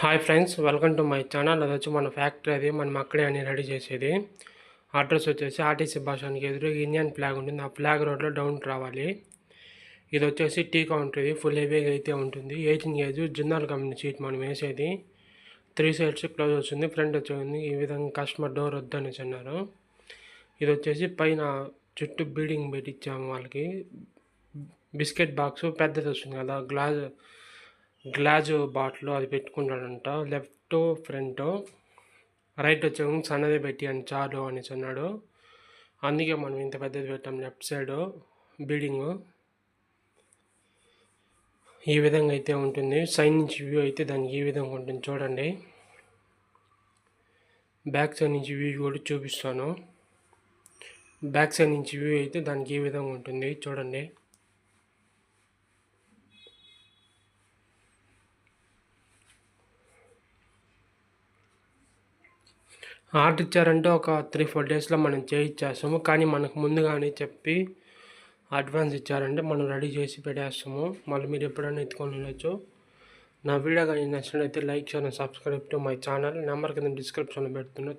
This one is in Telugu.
Hi friends, welcome to my channel. అది వచ్చి మన ఫ్యాక్టరీ, అది మనం అక్కడే అని రెడీ చేసేది. అడ్రస్ వచ్చేసి ఆర్టీసీ బస్ స్టాండ్కి ఎదురు ఇండియన్ ఫ్లాగ్ ఉంటుంది, ఆ ఫ్లాగ్ రోడ్లో డౌన్ రావాలి. ఇది వచ్చేసి టీ కౌంటర్, ఇది ఫుల్ హెవీగా అయితే ఉంటుంది. 18 ఏజ్ జనరల్ కంపెనీ సీట్ మనం వేసేది. 3 సైడ్స్ క్లోజ్ వస్తుంది, ఫ్రంట్ వచ్చేది ఈ విధంగా. కస్టమర్ డోర్ వద్దనేసి అన్నారు. ఇది వచ్చేసి పైన చుట్టూ బీడింగ్ పెట్టించాము వాళ్ళకి. బిస్కెట్ బాక్స్ పెద్దది వస్తుంది కదా, గ్లాజు బాటిల్, అది పెట్టుకుంటాడంట. లెఫ్ట్ ఫ్రంట్, రైట్ వచ్చే సన్నది పెట్టి అని చాలు అనేసి అన్నాడు. అందుకే మనం ఇంత పెద్దది పెట్టాం. లెఫ్ట్ సైడ్ బీడింగ్ ఈ విధంగా అయితే ఉంటుంది. సైడ్ నుంచి వ్యూ అయితే దానికి ఈ విధంగా ఉంటుంది చూడండి. బ్యాక్ సైడ్ నుంచి వ్యూ కూడా చూపిస్తాను. బ్యాక్ సైడ్ నుంచి వ్యూ అయితే దానికి ఈ విధంగా ఉంటుంది చూడండి. ఆర్డర్ ఇచ్చారంటే ఒక 3-4 డేస్లో మనం చేయించేస్తాము. కానీ మనకు ముందుగానే చెప్పి అడ్వాన్స్ ఇచ్చారంటే మనం రెడీ చేసి పెట్టేస్తాము. మళ్ళీ మీరు ఎప్పుడైనా ఎత్తుకొని వెళ్ళచ్చు. నా వీడియో కానీ నచ్చినట్లయితే like, share, subscribe to my channel. Number కింద డిస్క్రిప్షన్లో పెడుతున్నా.